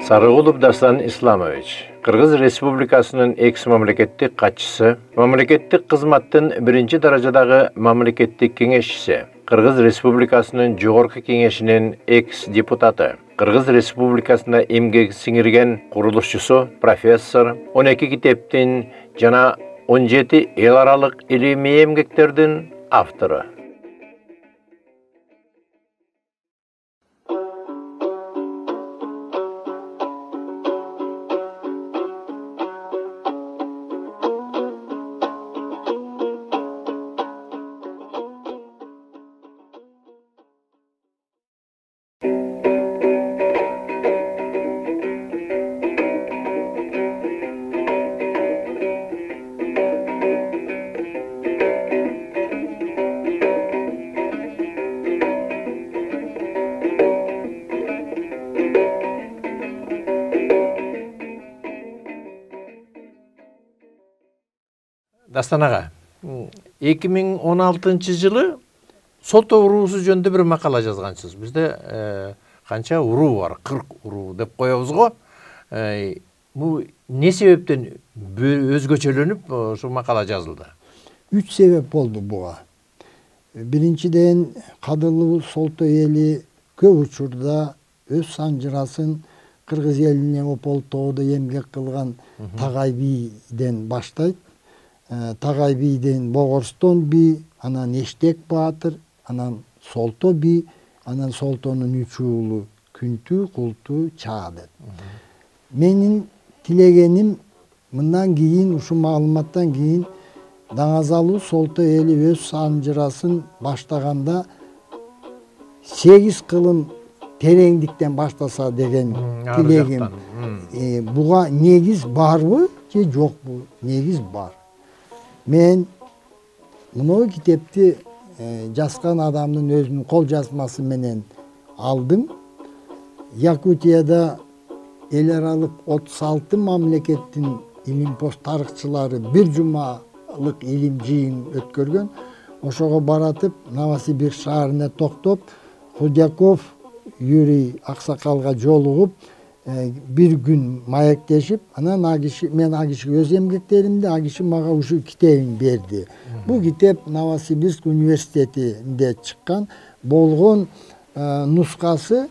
Sarıgulov Dastan İslamovich, Kırgız Respublikasının eks-mamleketlik katçısı, mamleketlik kızmattın birinci derecedagi mamleketlik kengeşçisi, Kırgız Respublikasının Jogorku Kengeşinin eks-deputatı, Kırgız Respublikasında emgek singirgen kuruluşçusu, professor, 12 kiteptin jana 17 el aralık ilimi emgeklerden avtoru. Dastan ağa, 2016-жылы Солто уруусу жөнүндө бир макала жазгансыз. Бизде канча уруу бар? 40 уруу деп коебуз го. Бул не себептен өзгөчөлөнүп ошол макала жазылды? 3 себеп болду буга. Биринчиден, кадырлуу Солто эли көп учурда өз санжырасын кыргыз элине Ополтоодо эмгек кылган Тагай бийден баштайт. Тагай бийден Богорстон бий, анан Эштек Баатыр, анан Солто бий, анан Солтонун 3 уулу Күнтү, Култу, Чаадет. Менин тилегеним мындан кийин, ушу маалыматтан кийин Даңазалуу Солто эли өз санжырасын баштаганда 8 кылым тереңдиктен баштаса деген тилегим. Буга негиз барбы же жокпу? Негиз бар. Мен мынау китепти жазган адамдын өзүнүн кол жазмасы менен алдым. Якутияда эл аралык 36 мамлекеттин илимпоз тарыхчылары бир жумалык илим жыйын өткөргөн. Ошого баратып, Новосибирск шаарына токтоп, Худяков Юрий аксакалга жолугуп, bir gün mayektешип, анан мен агиши өз эмгектеримди, агиши мага ушу китебин берди. Бул китеп Новосибирск университетинде чыккан, болгон нускасы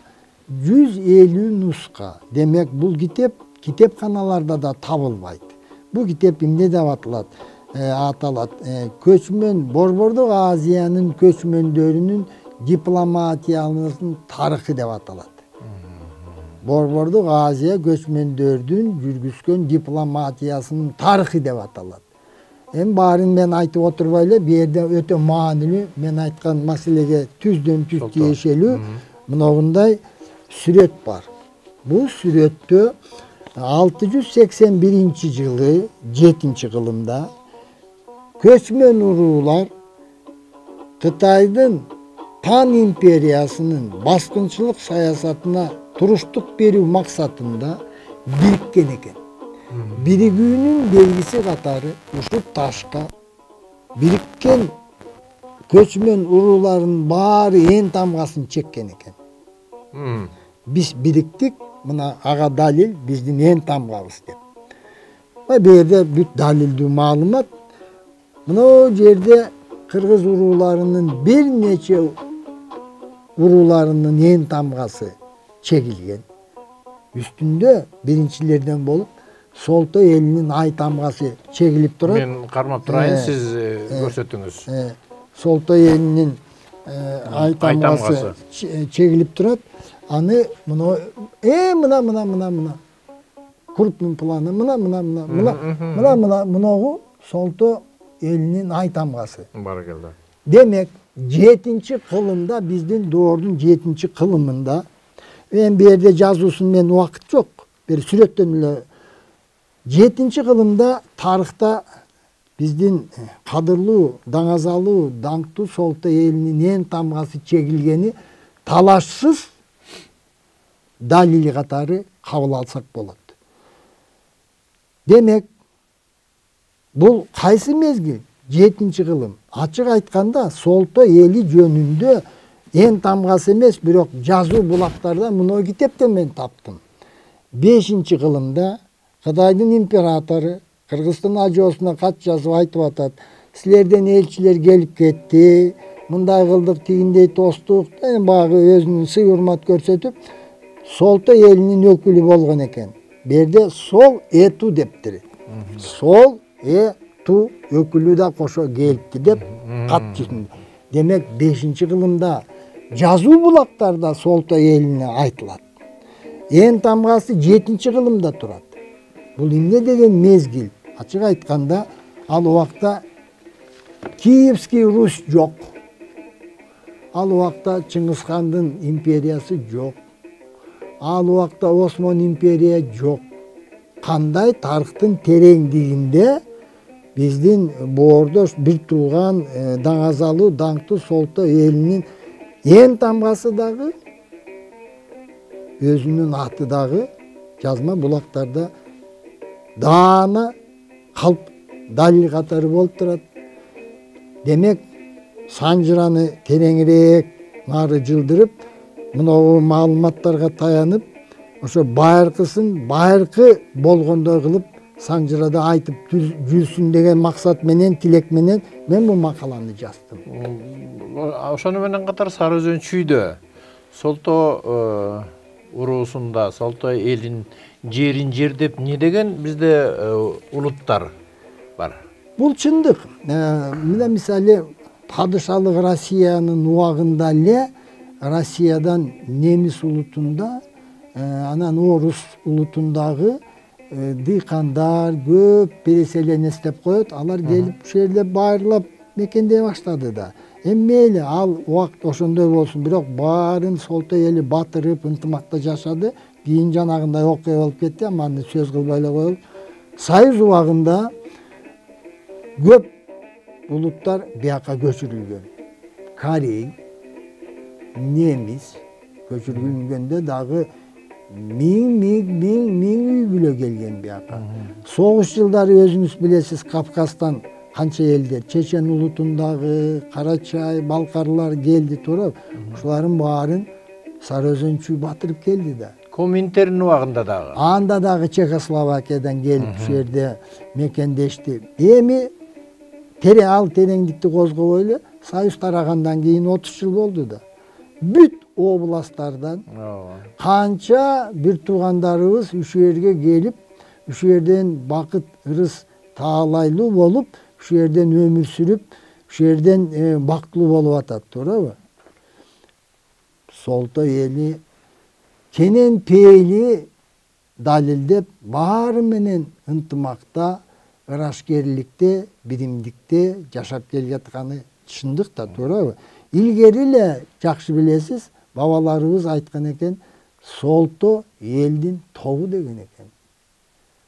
150 нуска. Демек бул китеп китепканаларда да табылбайт. Бул китеп эмне деп аталат? Көчмөн Борбордук Азиянын көчмөндөрүнүн дипломатиянын тарыхы деп аталат. Борбордук Азия көчмөндөрдүн жүргүзгөн дипломатиясынын тарыхы деп аталат. Баарын мен айтып отурбай эле, бу жерде өтө маанилүү, мен айткан маселеге түздөн түз тиешелүү мындай сүрөт бар. Бул сүрөттө 681-жылы 7-кылымда көчмөн уруулар Кытайдын Тан империясынын баскынчылык саясатына туруштук берүү максатында бириккен экен. Биригүүнүн белгиси катары ушу ташка бириккен көчмөн уруулардын баары эн тамгасын чеккен экен. Биз бириктик, мына ага далил биздин эн тамгабыз деп. Бу жерде бүт далилдүү маалымат. Мына жерде кыргыз урууларынын бир нече урууларынын эн тамгасы чегилген. Үстүндө биринчилерден болуп Солто элинин ай тамгасы чегилип турат. Мен кармап турайын, сиз көрсөтүңүз. Солто элинин ай тамгасы чегилип турат. Аны мына крупный планы мына Солто элинин ай тамгасы. Баракалла. Демек 7-кылымда, биздин доордун 7-кылымында, бу жерде жазуусун мен убакыт жок, бир сүрөттөн эле 7-кылымда тарыхта биздин кадырлуу, даңазалуу, даңктуу Солто элинин эн тамгасы чегилгени талашсыз далили катары кабыл алсак болот. Демек, бул кайсы мезгил? 7-кылым. Ачык айтканда Солто эли жөнүндө эн тамгасы эмес, бирок жазуу булактарда мына китепте мен таптым. 5-ci kılımda Kıtay'dın imperatoru Kırgızstan Hacıosuna kat yazıp aytıp atat. Sizlerden elçiler gelip ketти. Мындай кылдык, тигиндей тостук. Багы өзүнүн сый урмат көрсөтүп, Солто элинин өкүлү болгон экен. Берде сол эту дептир. Сол эту өкүлү да кошо келипти деп кат жүзүндө. Демек 5-ci кылымда жазуу булактарда Солто элине айтылат. Эң тамгасы 7-ci кылымда турат. Бул эмне деген мезгил? Ачык айтканда, ал убакта Киевский Русь жок. Ал убакта Чыңгызхандын империясы жок. Ал убакта Осман империя жок. Кандай тарыхтын тереңдигинде биздин боордош бир тууган даңазалуу даңктуу Солто элинин эң тамгасы дагы өзүнүн аты дагы жазма булактарда даана калп далил катары болуп турат. Демек Санжыраны тереңирээк нары жылдырып, мынау маалыматтарга таянып, ошо байыркы болгондой кылып Санжырада айтып жүрсүн деген максат менен, тилек менен мен бул макаланы жаздым. Ошону менен катар Сары Өзөн чүйдө Солто уруусунда Солто элин жерин жердеп эмне деген бизде улуттар бар. Бул чындык. Мына мисалы падышалык Россиянын убагында эле Россиядан немис улутунда, анан орус улутундагы дыйкандар көп переселение эстеп коет. Алар келип ушул жерде байырлап мекендей баштады да. Мейли ал убакыт ошондой болсун, бирок баарын Солто эли батырып, ынтымакта жашады. Кийин жанагындай окуя болуп кетти, аны сөз кылбай эле коелу. Союз убагында көп улуттар бияка көчүрүлгөн. Корей, немис көчүрүлгөндө дагы миң үй бүлө келген бияка. Согуш жылдары өзүңүз билесиз, Кавказдан канча элдер, Чечен улутундагы Карачай, Балкарлар келди туруп, ушулардын баарын Сары Өзөн чүй батырып келди да. Коминтерн убагында дагы. Анда дагы Чехословакиядан келип ушул жерде мекендешти. Эми тереңдикти козгобой эле Союз тарагандан кийин 30 жыл болду да. Бүт областтардан канча бир туугандарыбыз ушул жерге келип, ушул жерден бакыт, ырыс таалайлуу болуп, ушул жерден өмүр сүрүп, ушул жерден бактылуу болуп атат, туурабы? Солто эли кенен пейли далилдеп, баары менен ынтымакта, ырашкерликте, биримдикте жашап келатканы чындык да, туурабы? Илгери эле жакшы билесиз, бабаларыбыз айткан экен, Солто элдин тобу деген экен.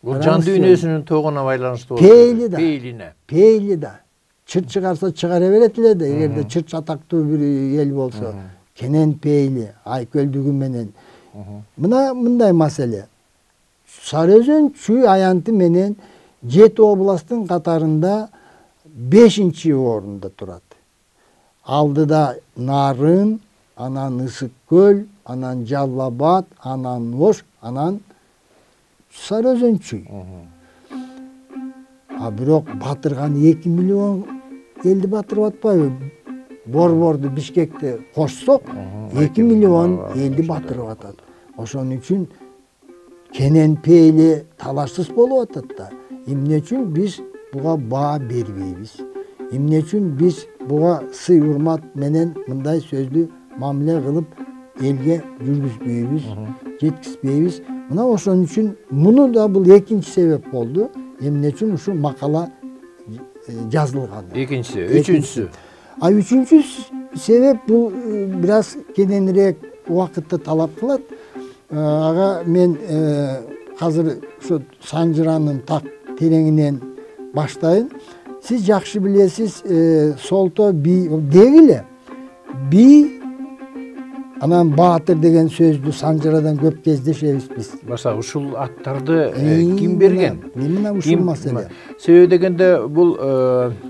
Бул жан дүйнөсүнүн тогуна байланыштуу болот. Пейли да. Пейлине. Пейли да. Чырт чыгарса чыгара берет эле да, эгерде чырт атактуу бир эл болсо. Кенен пейли, айкөлдүгү менен. Мына мындай маселе. Сары Өзөн чүй аянты менен 7 областтын катарында 5-чи орунда турат. Алдыда Нарын, анан Ысык көл, анан Жалал Абад, анан Ош, анан Сары Өзөн чүй. Бирок батырган 2 миллион элди батырып атпайбы? Борборду, Бишкекти кошсок 2 миллион элди батырып атат. Ошон үчүн кенен пейли талашсыз болуп атат да. Эмне үчүн биз буга баа бербейбиз? Эмне үчүн биз буга сый урмат менен мындай сөздү мамиле кылып элге жүргүзбөйбүз, жеткизбейбиз? Мына ошон үчүн муну да бул экинчи себеп болду. Эмне үчүн ушу макала жазылган. Экинчиси, үчүнчүсү. Үчүнчү себеп бул бираз кененирээк убакытты талап кылат. Ага мен азыр ушу Санжыранын так тереңинен баштайын. Сиз жакшы билесиз, Солто би дегиле. Би анан Баатыр деген сөздү Санжырадан көп кездешебиз биз. Баса ушул аттарды ким берген? Мына ушул маселе. Себеби дегенде бул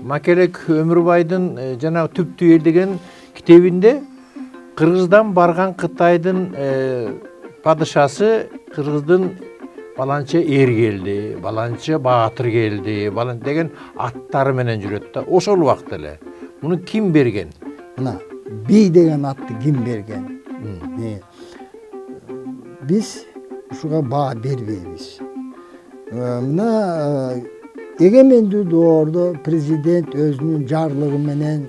Макелек Өмүрбайдын жанагы Түптүү эл деген китебинде Кыргыздан барган Кытайдын падышасы Кыргыздын баланча эр келди, баланча баатыр келди, деген аттары менен жүрөт да. Ошол убакта эле муну ким берген? Мына би деген атты ким берген? Биз ушуга баа бербейбиз. Мына эгемендүү доордо президент өзүнүн жарлыгы менен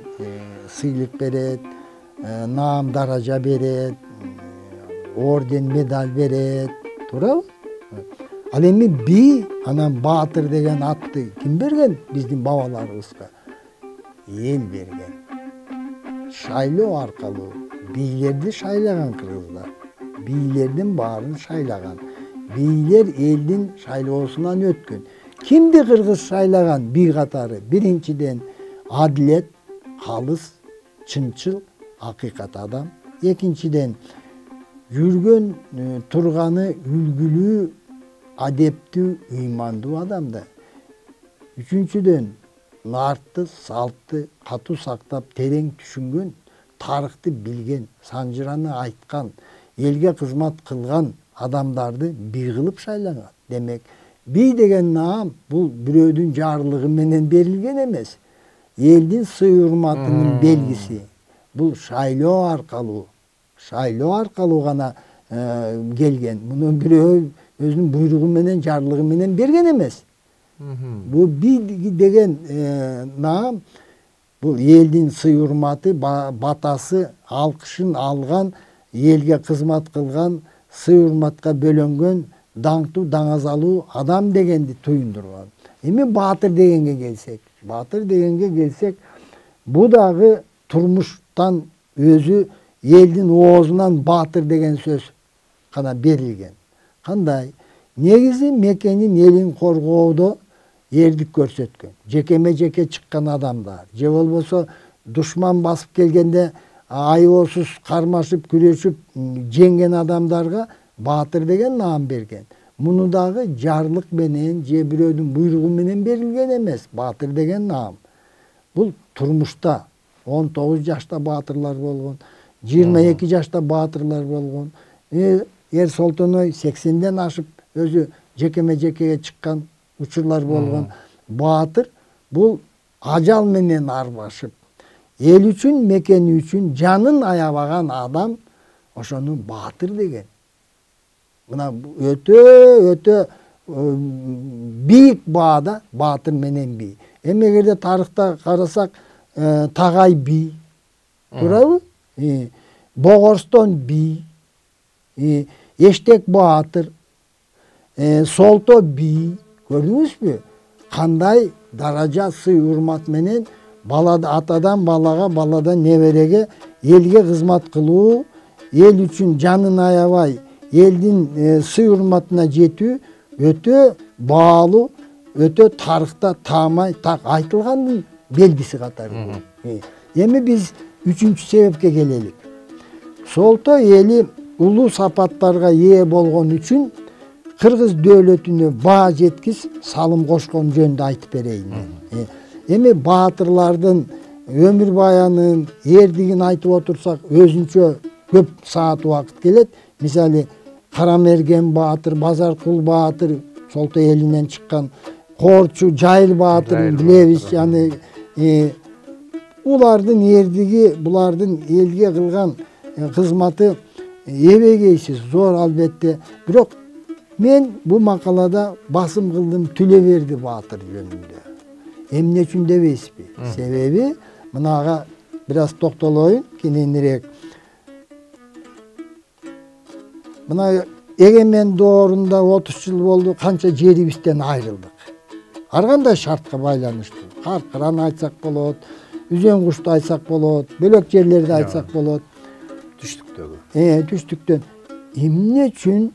сыйлык берет, наам даража берет, орден медаль берет, туурабы? Ал эми би анан баатыр деген атты ким берген биздин бабаларыбызга? Эл берген. Шайлоо аркылуу бийлерди шайлаган кыргыздар. Бийлердин баарын шайлаган. Бийлер элдин шайлоосунан өткөн. Кимди кыргыз шайлаган би катары? Биринчиден адилет, калыс, чынчыл, акыйкат адам. Экинчиден жүргөн турганы үлгүлүү, адептүү, ыймандуу адамды. Үчүнчүдөн нартты, салтты катуу сактап, терең түшүнгөн, тарыхты билген, санжыраны айткан, элге кызмат кылган адамдарды би кылып шайлаган. Демек, би деген наам бул бирөөдүн жарлыгы менен берилген эмес. Элдин сый урматынын белгиси. Бул шайлоо аркылуу гана келген. Муну бирөө өзүнүн буйругу менен, жарлыгы менен берген эмес. Бул би деген наам бул элдин сый урматы, батасы, алкышын алган, элге кызмат кылган, сый урматка бөлөнгөн, даңктуу, даңазалуу адам дегенди туюндурган. Эми баатыр дегенге келсек, бу дагы турмуштан өзү элдин оозунан баатыр деген сөз гана берилген. Кандай? Негизи мекенин элин коргоодо эрдик көрсөткөн. Жекеме жеке чыккан адамдар, же болбосо душман басып келгенде айоосуз кармашып, күрөшүп жеңген адамдарга баатыр деген наам берген. Муну дагы жарлык менен же бирөөдүн буйругу менен берилген эмес. Баатыр деген наам. Бул турмушта 19 жашта баатырлар болгон, 22 жашта баатырлар болгон. Эр Солтоной 80ден ашып өзү жекеме жекеге чыккан учурлар болгон. Баатыр бул ажал менен арбашып, эл үчүн, мекени үчүн жанын аябаган адам ошону баатыр деген. Мына өтө бийик баада баатыр менен би. Эми эгерде тарыхта карасак, Тагай би, туурабы? Богорстон би, Эштек баатыр, Солто би, көрдүңүзбү? Кандай даража, сый урмат менен атадан балага, баладан небереге элге кызмат кылуу, эл үчүн жанын аябай, элдин сый урматына жетүү өтө баалуу, өтө тарыхта таамай так айтылгандын белгиси катары. Эми биз үчүнчү себепке келелик. Солто эли улуу сапаттарга ээ болгон үчүн кыргыз дөөлөтүнө баа жеткиз, салым кошкон жөнүндө айтып берейин. Эми баатырлардын өмүр баянын, эрдигин айтып отурсак, өзүнчө көп саат убакыт келет. Мисалы, Карамерген баатыр, Базаркул баатыр, Солто элинен чыккан, Корчу, Жайыл баатырын билебиз. Улардын эрдиги, булардын элге кылган кызматы эбегейсиз, зор албетте. Бирок мен бу макалада басым кылдым Түлөберди баатыр жөнүндө. Эмне үчүн дебейсизби? Себеби мынага бир аз токтолоюн кененирээк. Мына эгемен доорунда 30 жыл болду, канча жерибизден айрылдык. Ар кандай шартка байланыштуу. Каркыраны айтсак болот, Үзөн кушту айтсак болот, бөлөк жерлерди айтсак болот. Түштүктөн. Эмне үчүн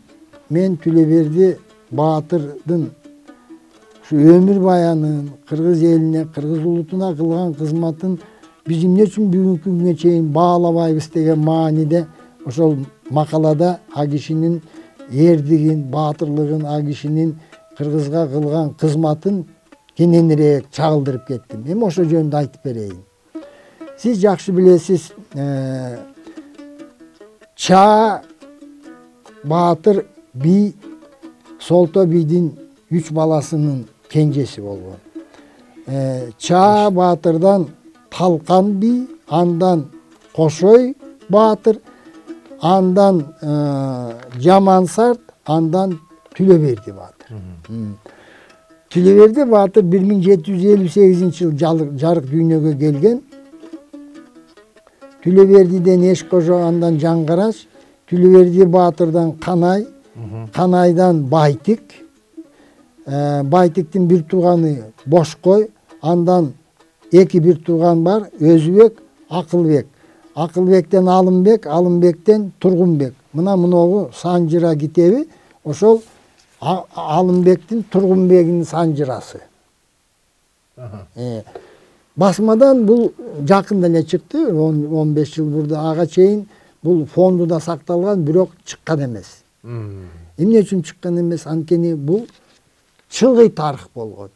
мен Түлөберди баатырдын ушу өмүр баянын, кыргыз элине, кыргыз улутуна кылган кызматын биз эмне үчүн бүгүнкү күнгө чейин баалабайбыз деген мааниде ошол макалада а кишинин эрдигин, баатырлыгын, а кишинин кыргызга кылган кызматын кененирээк чагылдырып кеттим. Эми ошол жөнүндө айтып берейин. Сиз жакшы билесиз, Чаа баатыр би Солто бийдин 3 баласынын кенжеси болгон. Чаа баатырдан Талкан би, андан Кошой баатыр, андан Жамансарт, андан Түлөберди баатыр. Түлөберди баатыр 1758-жылы жарык дүйнөгө келген. Түлөбердиден Эшкожо, андан Жаңгыраш, Түлөберди баатырдан Канай, Канайдан Байтик, Байтиктин бир тууганы Бошкой, андан эки бир тууган бар, Өзбек, Акылбек. Акылбектен Алымбек, Алымбектен Тургунбек. Мына муногу санжыра китеби, ошол Алымбектин Тургунбегинин санжырасы. Басмадан бул жакында эле чыкты, 15 жыл бурда ага чейин бул фондуда сакталган, бирок чыккан эмес. Эмне үчүн чыккан эмес? Анткени бул чылгый тарых болгон.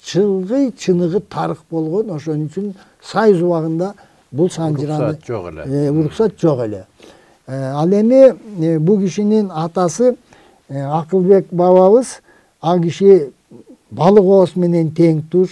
Чылгый чыныгы тарых болгон, ошон үчүн Союз убагында бул санжыраны уруксат жок эле. Ал эми бул кишинин атасы Акылбек бабабыз, ал киши балык ооз менен тең туш,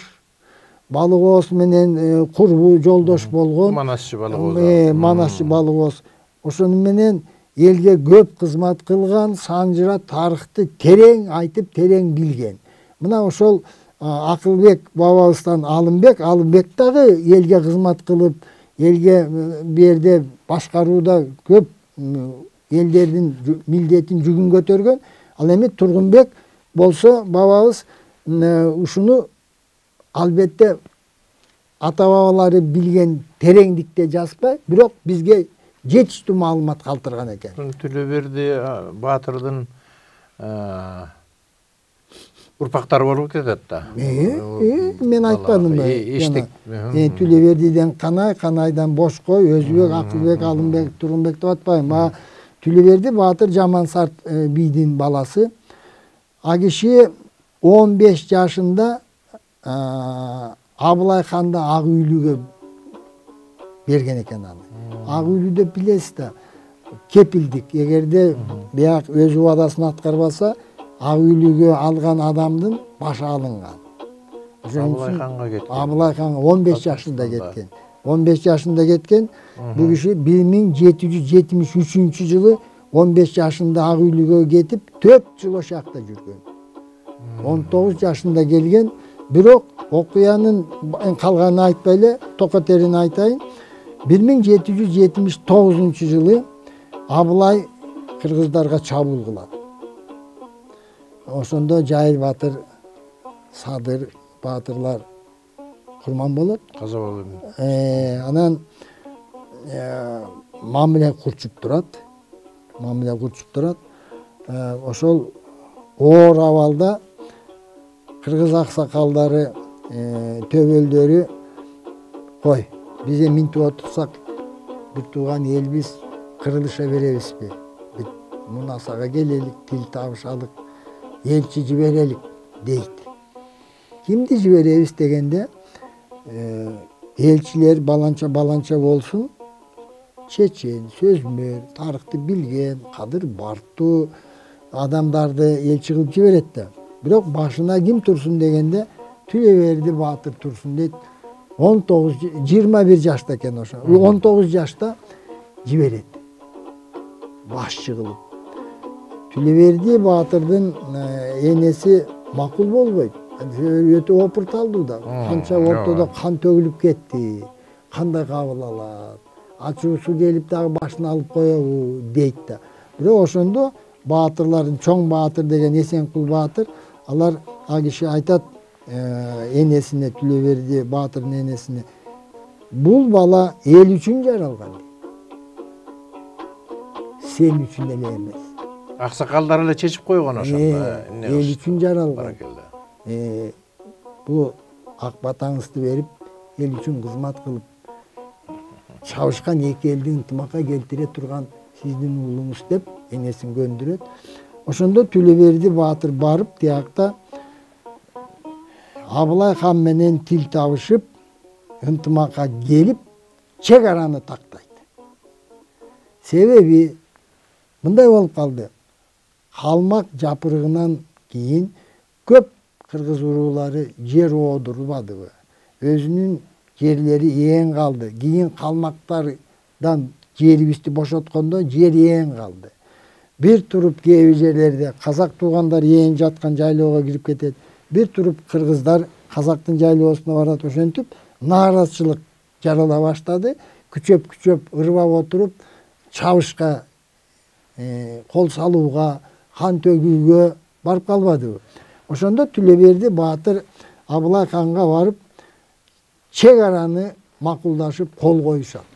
балык ооз менен курбу жолдош болгон. Манасчы балык ооз. Манасчы балык ооз. Ошону менен элге көп кызмат кылган, санжыра тарыхты терең айтып, терең билген. Мына ошол Акылбек бабабыздан Алымбек, Алымбек дагы элге кызмат кылып, элге берде башкарууда көп элдердин милдетин жүгүн көтөргөн. Ал эми Тургунбек болсо бабабыз ушуну албетте ата бабалары билген тереңдикте жазбай, бирок бизге жетиштүү маалымат калтырган экен. Түлөберди баатырдын урпактары болуп кетет да. Мен айтпадымбы? Эчтек. Түлөбердиден Канай, Канайдан Бошкой, Өзбек, Акылбек, Алымбек, Тургунбек деп атпайм. Түлөберди баатыр Жамансарт бийдин баласы. А киши 15 жашында Абылай ханда Ак үйлүгө берген экен аны. Ак үйлүдө билесиз да, кепилдик. Эгерде бияк өз убадасын аткарбаса, Ак үйлүгө алган адамдын башы алынган. Абылай ханга кеткен. Абылай хан 15 жашында кеткен. 15 жашында кеткен. Бул киши 1773-жылы 15 жашында Ак үйлүгө кетип, 4 жыл ошол жакта жүргөн. 19 жашында келген, бирок окуянын калганын айтпай эле, токотерин айтайын. 1779-жылы Абылай кыргыздарга чабуул кылат. Ошондо Жайыл баатыр, Садыр баатырлар курман болот. Каза болот. Анан мамиле курчуп турат. Ошол оор абалда кыргыз аксакалдары, төбөлдөрү, кой, бизе минтип отурсак, бир тууган элбиз кырылыша беребизби? Мунасага келелик, тил табышалык, элчи жиберелик дейт. Кимди жиберебиз дегенде, элчилер баланча болсун, чечен, сөзмөр, тарыхты билген, кадыр бартуу адамдарды элчи кылып жиберет да. Бирок башына ким турсун дегенде, Түлөберди баатыр турсун дейт. 21 жашта экен ошо. 19 жашта жиберет. Башчы кылып. Түлөберди баатырдын энеси макул болбойт. Өтө опурталдуу да. Канча ортодо кан төгүлүп кетти. Кандай кабыл алат? Ачуусу келип дагы башын алып коебу дейт да. Бирок ошондо баатырлардын чоң баатыр деген Эсенкул баатыр, алар ал киши айтат энесине, Түлөберди баатырдын энесине, бул бала эл үчүн жаралган. Сен үчүн эле эмес. Аксакалдар эле чечип койгон ошондо. Эл үчүн жаралган. Бул ак батаңызды берип, эл үчүн кызмат кылып, чабышкан эки элдин ынтымакка келтире турган сиздин уулуңуз деп энесин көндүрөт. Ошондо Түлөберди баатыр барып, тиякта Абылай хан менен тил табышып, ынтымакка келип, чек араны тактайт. Себеби мындай болуп калды. Қалмақ жапырығынан кейін көп қырғыз уруулары жер оодурбадыбы. Өзүнүн жерлери ээн калды. Кийин қалмақтардан жерибизди бошоткондо жер ээн калды. Bir туруп кээ жерлерде казак туугандар ээн жаткан жайлоого кирип кетет. Bir туруп кыргыздар казактын жайлоосуна барат. Ошентип нааразычылык жарала баштады. Күчөп ырбап отуруп чабышка, кол салууга, кан төгүүгө барып калбадыбы. Ошондо Түлөберди баатыр Абылай ханга барып чек араны макулдашып кол коюшат.